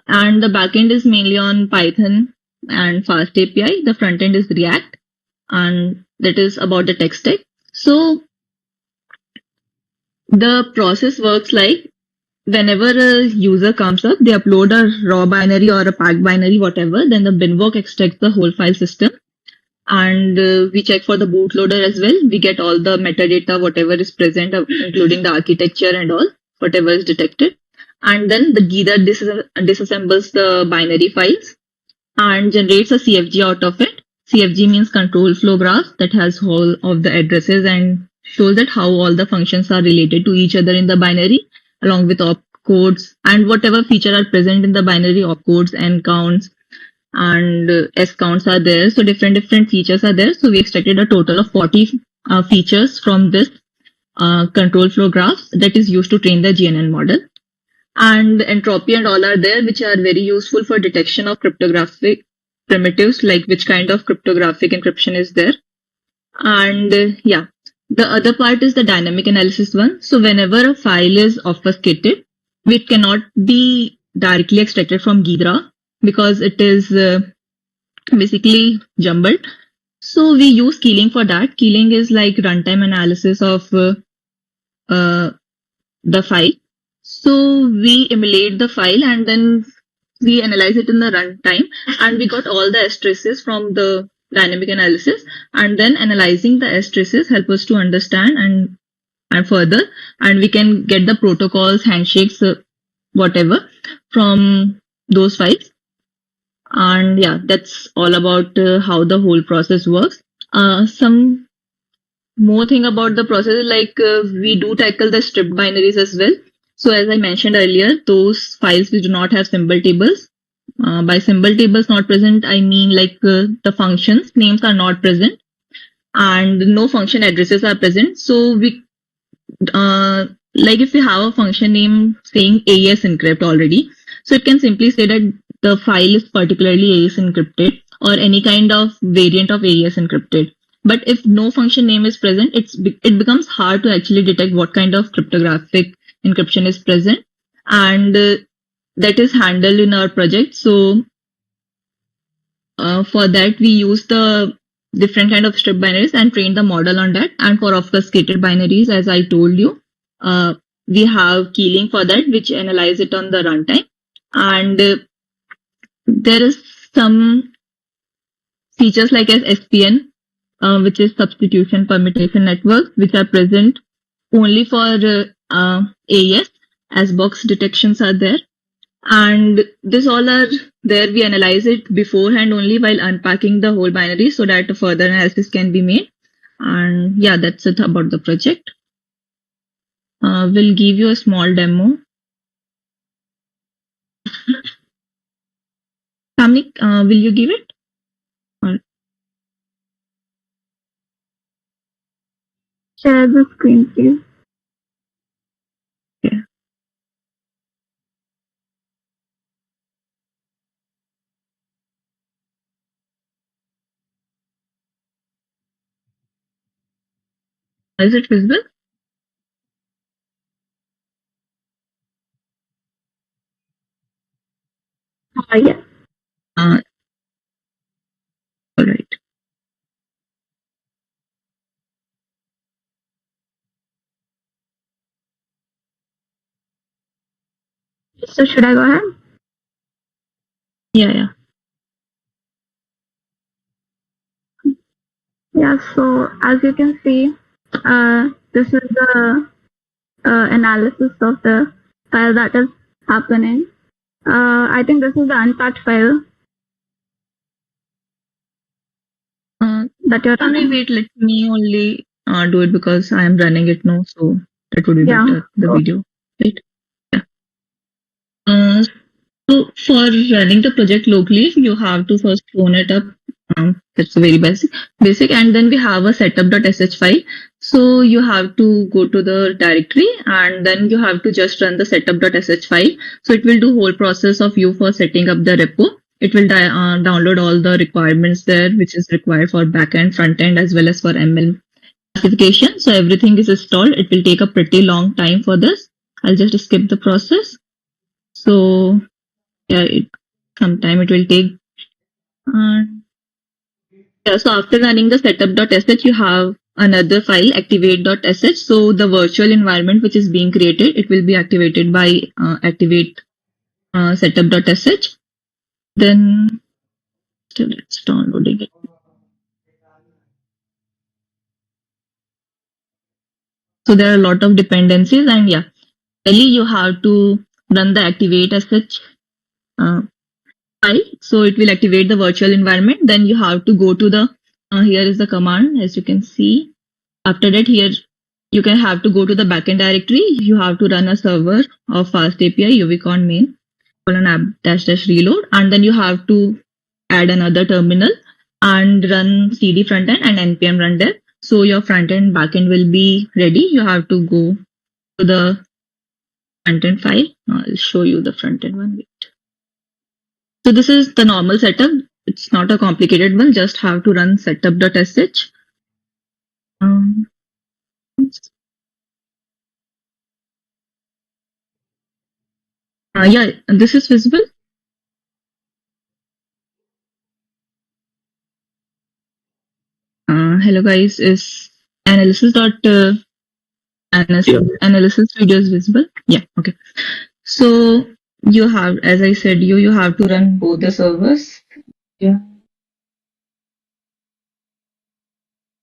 And the backend is mainly on Python and Fast API. The front end is React, and that is about the tech stack. So the process works like whenever a user comes up, they upload a raw binary or a packed binary, whatever, then the binwalk extracts the whole file system. And we check for the bootloader as well. We get all the metadata, whatever is present, including the architecture and all, whatever is detected. And then the Ghidra disassembles the binary files and generates a CFG out of it. CFG means control flow graph that has whole of the addresses and shows that how all the functions are related to each other in the binary, along with opcodes and whatever feature are present in the binary, opcodes, n counts, and s counts are there. So different features are there. So we extracted a total of 40 features from this control flow graph that is used to train the GNN model. And entropy and all are there, which are very useful for detection of cryptographic primitives, like which kind of cryptographic encryption is there. And yeah, the other part is the dynamic analysis one. So whenever a file is obfuscated, it cannot be directly extracted from Ghidra because it is basically jumbled. So we use Keeling for that. Keeling is like runtime analysis of the file. So we emulate the file and then we analyze it in the runtime, and we got all the S traces from the dynamic analysis, and then analyzing the S traces help us to understand and further, and we can get the protocols, handshakes, whatever from those files. And yeah, that's all about how the whole process works. Some more thing about the process is like we do tackle the stripped binaries as well. So as I mentioned earlier, those files which do not have symbol tables. By symbol tables not present, I mean like the functions names are not present and no function addresses are present. So we like if we have a function name saying AES encrypt already, so it can simply say that the file is particularly AES encrypted or any kind of variant of AES encrypted. But if no function name is present, it becomes hard to actually detect what kind of cryptographic encryption is present, and that is handled in our project. So for that, we use the different kind of strip binaries and train the model on that. And for obfuscated binaries, as I told you, we have Keeling for that, which analyze it on the runtime. And there is some features like as SPN which is substitution permutation networks, which are present only for AES, as box detections are there. And this all are there. We analyze it beforehand only while unpacking the whole binary so that a further analysis can be made. And yeah, that's it about the project. We'll give you a small demo. Samik, will you give it? Or Share the screen, please. is it visible? Yes. All right. So should I go ahead? Yeah. Yeah, so as you can see, this is the analysis of the file that is happening. I think this is the unpacked file that you're Only running. wait, let me only do it because I am running it now, so that would be Yeah. better, the video. Right? Yeah. So for running the project locally, you have to first phone it up. That's very basic, and then we have a setup.sh file. So you have to go to the directory, and then you have to just run the setup.sh file. So it will do whole process of you for setting up the repo. It will download all the requirements there, which is required for backend, front end, as well as for ML classification. So everything is installed. It will take a pretty long time for this. I'll just skip the process. So yeah, sometime it will take. Yeah, so after running the setup.sh, you have another file, activate.sh. So the virtual environment which is being created, it will be activated by activate setup.sh. Then still it's downloading it. So there are a lot of dependencies, and yeah, really you have to run the activate.sh file. So it will activate the virtual environment. Then you have to go to the here is the command, as you can see. After that, here you can have to go to the backend directory. You have to run a server of fast API UVCon main colon app dash dash reload, and then you have to add another terminal and run cd frontend and npm run dev. So your frontend backend will be ready. You have to go to the frontend file. I'll show you the frontend one. Wait. So this is the normal setup. It's not a complicated one. Just have to run setup.sh. Um, yeah, this is visible. Hello guys, is analysis video is visible? Yeah, okay. So you have, as I said, you have to run both the servers. Yeah.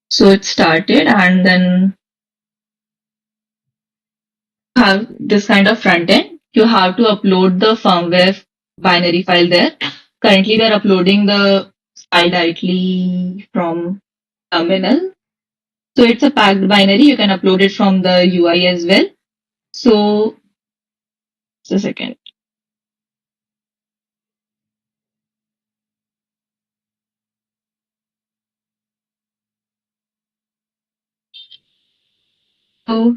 So it started, and then have this kind of front end. You have to upload the firmware binary file there. Currently, we are uploading the file directly from terminal. So it's a packed binary. You can upload it from the UI as well. So just a second. So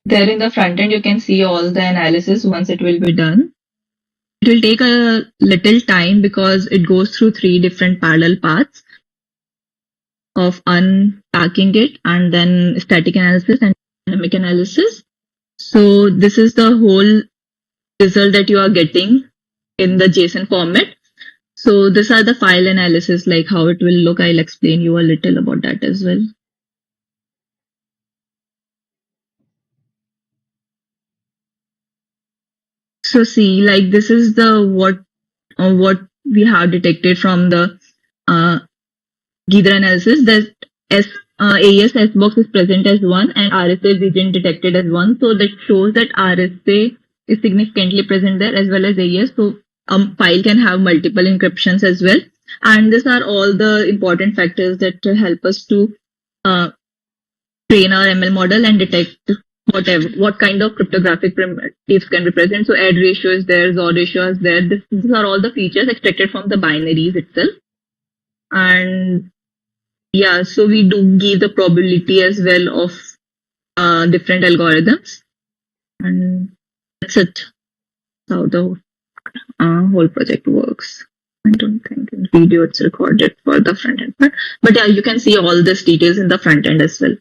there in the front end, you can see all the analysis once it will be done. It will take a little time because it goes through 3 different parallel paths of unpacking it and then static analysis and dynamic analysis. So this is the whole result that you are getting in the JSON format. So these are the file analysis, like how it will look. I'll explain you a little about that as well. So see, like this is the what we have detected from the Ghidra analysis, that AES S box is present as 1 and RSA region detected as 1. So that shows that RSA is significantly present there as well as AES. So file can have multiple encryptions as well. And these are all the important factors that help us to train our ML model and detect what kind of cryptographic primitives can be present. So add ratio is there, XOR ratio is there. These are all the features extracted from the binaries itself. And yeah, so we do give the probability as well of different algorithms. And that's it, how the whole project works. I don't think in video it's recorded for the front end part. But yeah, you can see all these details in the front end as well.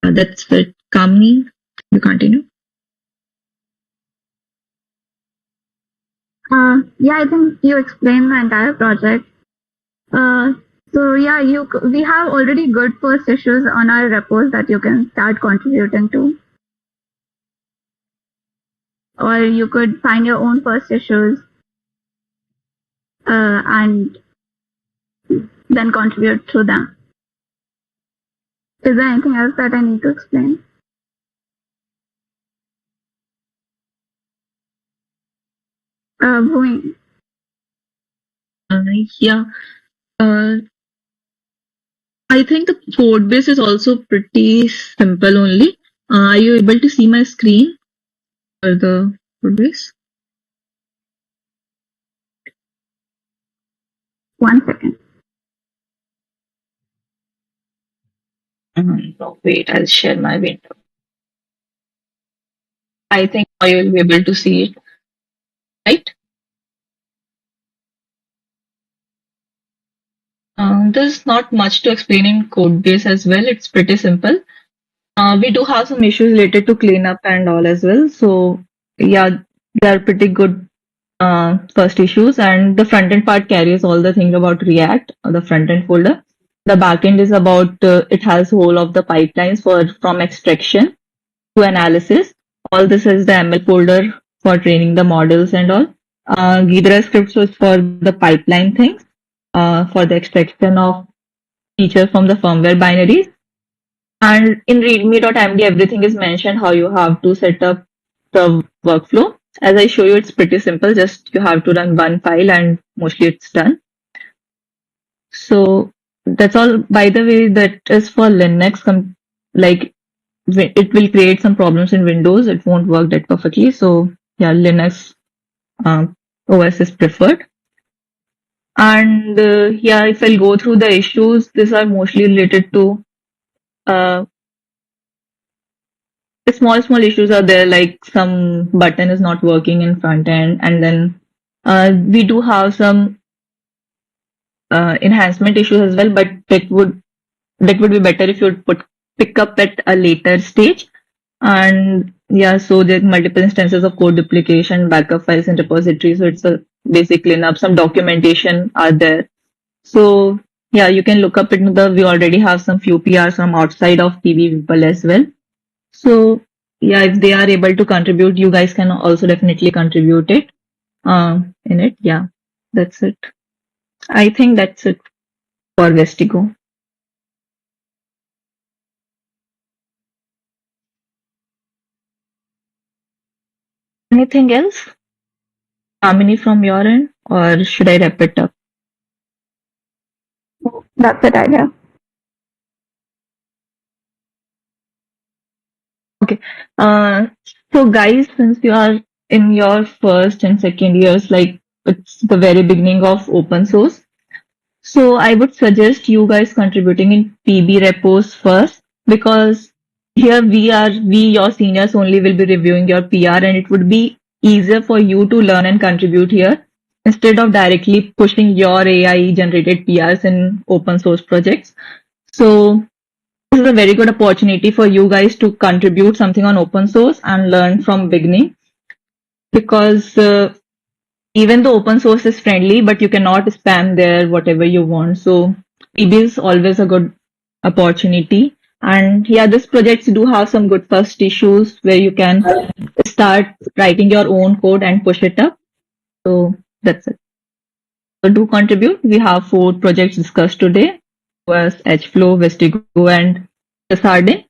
That's it. Kamini, you continue. Yeah, I think you explained the entire project. So yeah, we have already good first issues on our repos that you can start contributing to, or you could find your own first issues and then contribute to them. Is there anything else that I need to explain? Bhumi. Yeah. I think the code base is also pretty simple only. Are you able to see my screen for the code base? 1 second. No, wait, I'll share my window. I think now you will be able to see it, right? There's not much to explain in code base as well. It's pretty simple. We do have some issues related to cleanup and all as well. So yeah, they are pretty good first issues. And the front end part carries all the things about React, the front end folder. The backend is about it has whole of the pipelines from extraction to analysis. All this is the ML folder for training the models and all. Ghidra scripts was for the pipeline things, for the extraction of features from the firmware binaries. And in readme.md, everything is mentioned how you have to set up the workflow. As I show you, it's pretty simple. Just you have to run one file and mostly it's done. So that's all. By the way, that is for Linux. Like it will create some problems in Windows. It won't work that perfectly. So yeah, Linux OS is preferred. And yeah, if I'll go through the issues, these are mostly related to the small issues are there, like some button is not working in front end, and then we do have some enhancement issues as well, but that would be better if you would pick up at a later stage. And yeah, so there are multiple instances of code duplication, backup files in repositories. So it's a basic cleanup. Some documentation are there. So yeah, you can look up into we already have some few PRs from outside of PB people as well. So yeah, if they are able to contribute, you guys can also definitely contribute it in it. Yeah, that's it. I think that's it for Vestigo. Anything else? Kamini from your end, or should I wrap it up? That's it, idea. Okay. So guys, since you are in your first and second years, like it's the very beginning of open source, so I would suggest you guys contributing in PB repos first, because here we your seniors only will be reviewing your PR, and it would be easier for you to learn and contribute here instead of directly pushing your AI generated PRs in open source projects. So this is a very good opportunity for you guys to contribute something on open source and learn from beginning, because even though open source is friendly, but you cannot spam there whatever you want. So PB is always a good opportunity. And yeah, these projects do have some good first issues where you can start writing your own code and push it up. So that's it. So do contribute. We have 4 projects discussed today: OS, HFlow, Vestigo, and Sardin.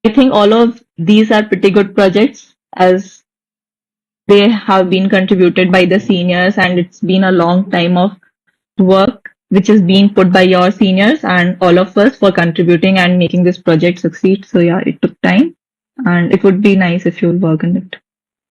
I think all of these are pretty good projects as they have been contributed by the seniors, and it's been a long time of work which is being put by your seniors and all of us for contributing and making this project succeed. So yeah, it took time, and it would be nice if you work on it.